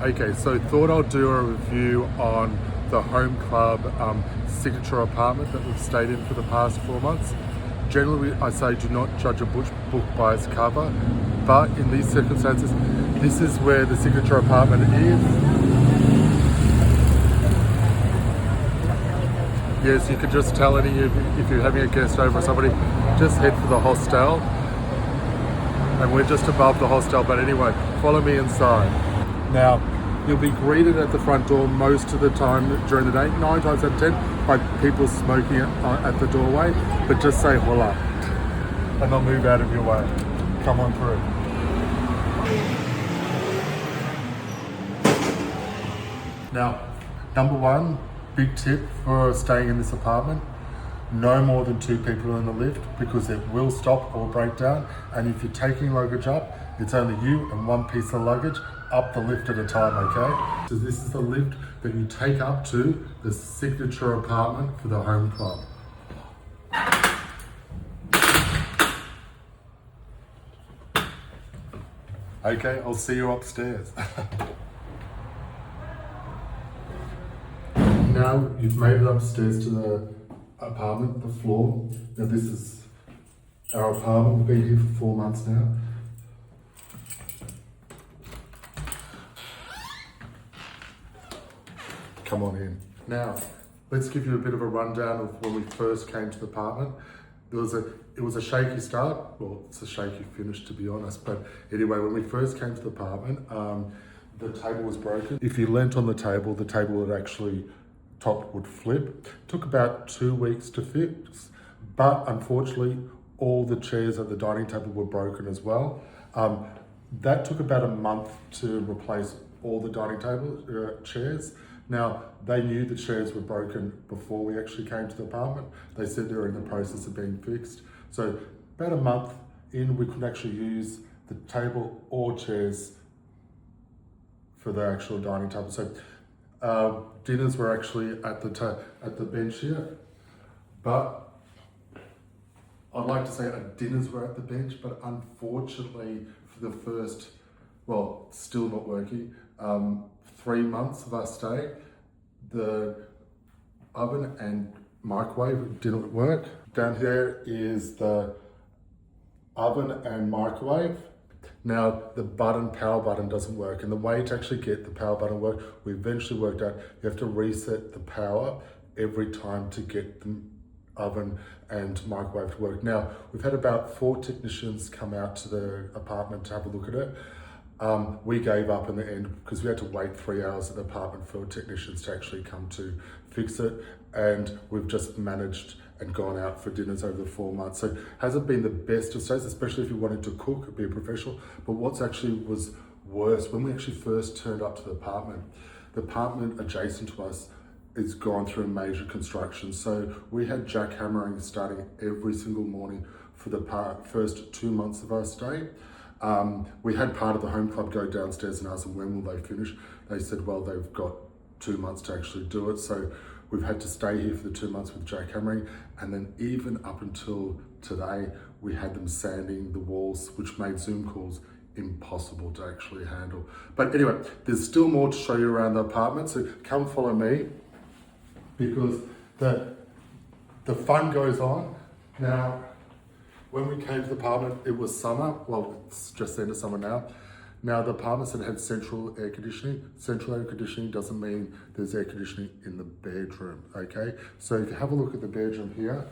Okay, so thought I'll do a review on the Home Club signature apartment that we've stayed in for the past 4 months. Generally, I say do not judge a book by its cover, but in these circumstances, this is where the signature apartment is. Yes, you can just tell if you're having a guest over or somebody, just head for the hostel. And we're just above the hostel, but anyway, follow me inside. Now, you'll be greeted at the front door most of the time during the day, 9 times out of 10, by people smoking at the doorway, but just say hola, and they'll move out of your way. Come on through. Now, number one, big tip for staying in this apartment, no more than 2 people in the lift because it will stop or break down. And if you're taking luggage up, it's only you and 1 piece of luggage up the lift at a time, okay? So this is the lift that you take up to the signature apartment for the Home Club. Okay, I'll see you upstairs. Now you've made it upstairs to the apartment, the floor. Now this is our apartment. We've been here for 4 months now. Come on in. Now, let's give you a bit of a rundown of when we first came to the apartment. It was a shaky start. Well, it's a shaky finish to be honest. But anyway, when we first came to the apartment, the table was broken. If you leant on the table would actually top would flip. It took about 2 weeks to fix, but unfortunately, all the chairs at the dining table were broken as well. That took about a month to replace all the dining table chairs. Now, they knew the chairs were broken before we actually came to the apartment. They said they were in the process of being fixed. So about a month in, we could actually use the table or chairs for the actual dining table. So dinners were actually at the bench here, but I'd like to say dinners were at the bench, but unfortunately for the first, well, still not working, 3 months of our stay, the oven and microwave didn't work. Down here is the oven and microwave. Now the power button doesn't work, and the way to actually get the power button to work, we eventually worked out you have to reset the power every time to get the oven and microwave to work. Now, we've had about 4 technicians come out to the apartment to have a look at it. We gave up in the end because we had to wait 3 hours at the apartment for technicians to actually come to fix it, and we've just managed and gone out for dinners over the 4 months. So hasn't been the best of stays, especially if you wanted to cook, be a professional. But what's actually was worse, when we actually first turned up to the apartment adjacent to us is gone through a major construction. So we had jackhammering starting every single morning for the first 2 months of our stay. We had part of the Home Club go downstairs and ask them when will they finish. They said, well, they've got 2 months to actually do it. So we've had to stay here for the 2 months with jackhammering. And then even up until today, we had them sanding the walls, which made Zoom calls impossible to actually handle. But anyway, there's still more to show you around the apartment. So come follow me, because the fun goes on. Now, when we came to the apartment, it was summer. Well, it's just the end of summer now. Now, the apartment said it had central air conditioning. Central air conditioning doesn't mean there's air conditioning in the bedroom, okay? So if you have a look at the bedroom here,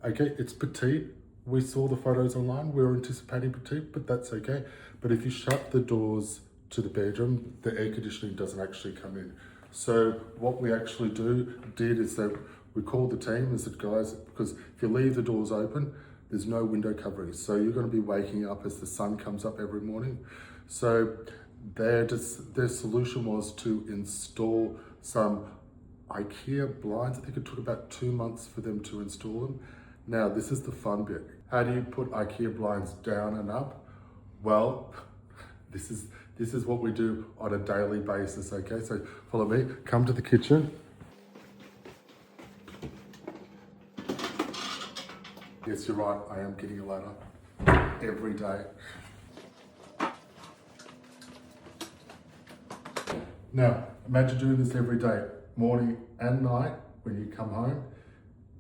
okay, it's petite. We saw the photos online. We were anticipating petite, but that's okay. But if you shut the doors to the bedroom, the air conditioning doesn't actually come in. So what we actually did is that we called the team and said, guys, because if you leave the doors open, there's no window coverings. So you're going to be waking up as the sun comes up every morning. So their solution was to install some IKEA blinds. I think it took about 2 months for them to install them. Now, this is the fun bit. How do you put IKEA blinds down and up? Well, this is what we do on a daily basis, okay? So follow me, come to the kitchen. Yes, you're right, I am getting a ladder every day. Now, imagine doing this every day, morning and night when you come home.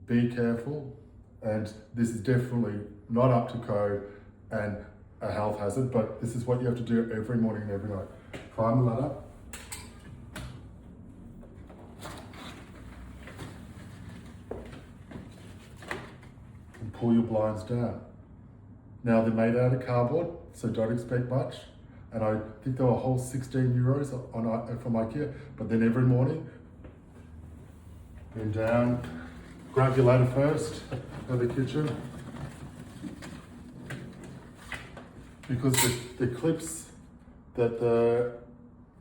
Be careful, and this is definitely not up to code and a health hazard, but this is what you have to do every morning and every night. Climb the ladder. And pull your blinds down. Now they're made out of cardboard, so don't expect much. And I think they were a whole 16 euros from IKEA. But then every morning, bend down, grab your ladder first of the kitchen. Because the clips that the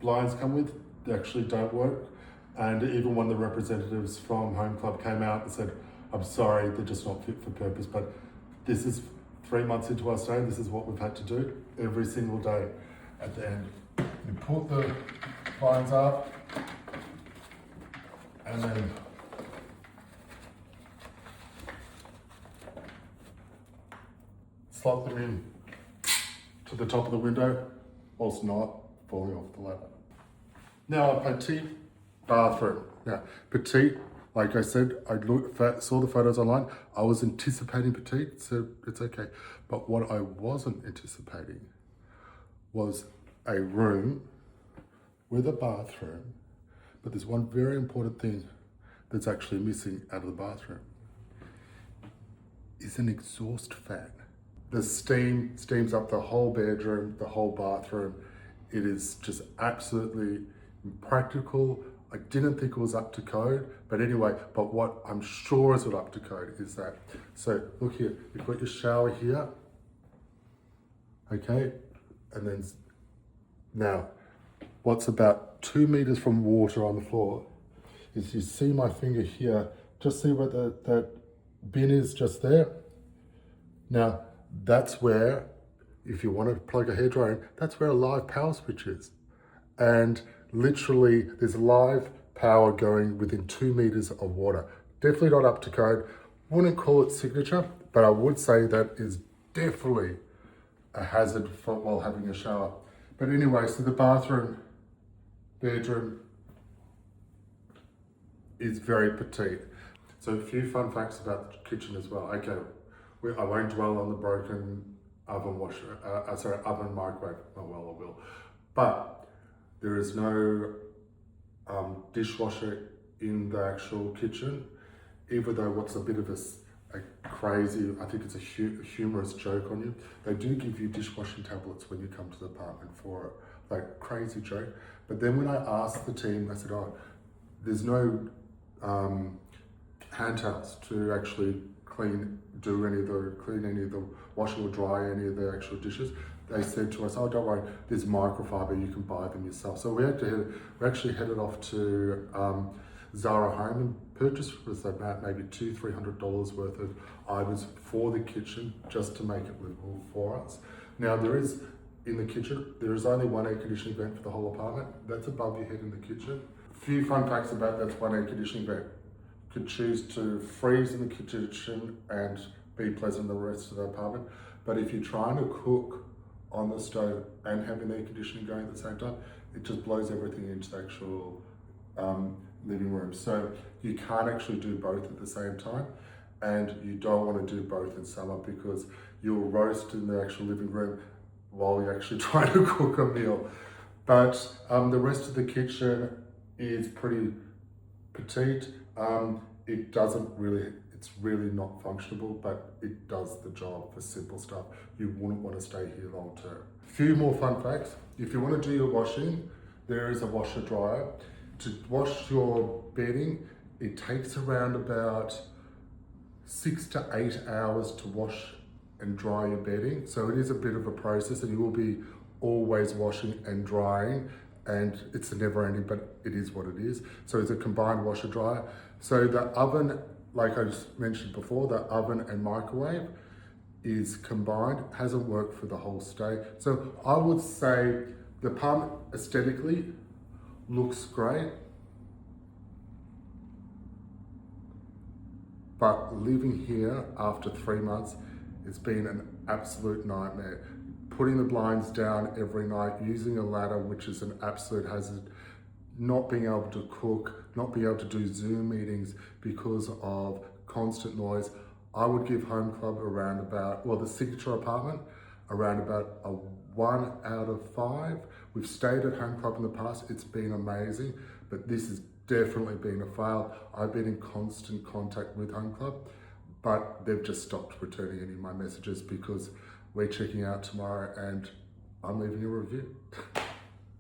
blinds come with, they actually don't work. And even one of the representatives from Home Club came out and said, I'm sorry, they're just not fit for purpose. But this is 3 months into our stay, this is what we've had to do every single day. At the end, you put the blinds up and then slot them in to the top of the window whilst not falling off the ladder. Now, a petite bathroom. Now, petite, like I said, saw the photos online. I was anticipating petite, so it's okay. But what I wasn't anticipating was a room with a bathroom, but there's one very important thing that's actually missing out of the bathroom. Is an exhaust fan. The steam steams up the whole bedroom, the whole bathroom. It is just absolutely impractical. I didn't think it was up to code, but anyway, but what I'm sure is up to code is that. So look here, you've got your shower here, okay? And then now, what's about 2 meters from water on the floor is you see my finger here, just see where that bin is just there. Now, that's where, if you want to plug a hairdryer in, that's where a live power switch is. And literally, there's live power going within 2 meters of water. Definitely not up to code. Wouldn't call it signature, but I would say that is definitely a hazard while having a shower. But anyway, so the bathroom, bedroom is very petite. So a few fun facts about the kitchen as well. Okay, I won't dwell on the broken oven oven microwave. Oh well, I will. But there is no dishwasher in the actual kitchen, even though what's a bit of a crazy, I think it's a humorous joke on you. They do give you dishwashing tablets when you come to the apartment for it, like crazy joke. But then when I asked the team, I said, oh, there's no hand towels to actually clean any of the washing or dry any of the actual dishes. They said to us, oh, don't worry, there's microfiber, you can buy them yourself. So we actually headed off to Zara Home and purchased about maybe $200-300 worth of items for the kitchen just to make it livable for us. Now in the kitchen, there is only one air conditioning vent for the whole apartment. That's above your head in the kitchen. A few fun facts about that one air conditioning vent. You could choose to freeze in the kitchen and be pleasant the rest of the apartment. But if you're trying to cook on the stove and having the air conditioning going at the same time, it just blows everything into the actual living room. So you can't actually do both at the same time, and you don't want to do both in summer because you'll roast in the actual living room while you're actually trying to cook a meal. But the rest of the kitchen is pretty petite. It's really not functionable, but it does the job for simple stuff. You wouldn't want to stay here long term. Few more fun facts. If you want to do your washing, there is a washer dryer. To wash your bedding, it takes around about 6 to 8 hours to wash and dry your bedding. So it is a bit of a process, and you will be always washing and drying, and it's never ending, but it is what it is. So it's a combined washer dryer. So the oven, like I just mentioned before, the oven and microwave is combined, hasn't worked for the whole stay. So I would say the apartment aesthetically looks great, but living here after 3 months, it's been an absolute nightmare. Putting the blinds down every night, using a ladder, which is an absolute hazard. not being able to cook, not being able to do Zoom meetings because of constant noise. I would give Home Club around about, well, the signature apartment, around about a 1 out of 5. We've stayed at Home Club in the past, it's been amazing, but this has definitely been a fail. I've been in constant contact with Home Club, but they've just stopped returning any of my messages because we're checking out tomorrow and I'm leaving a review.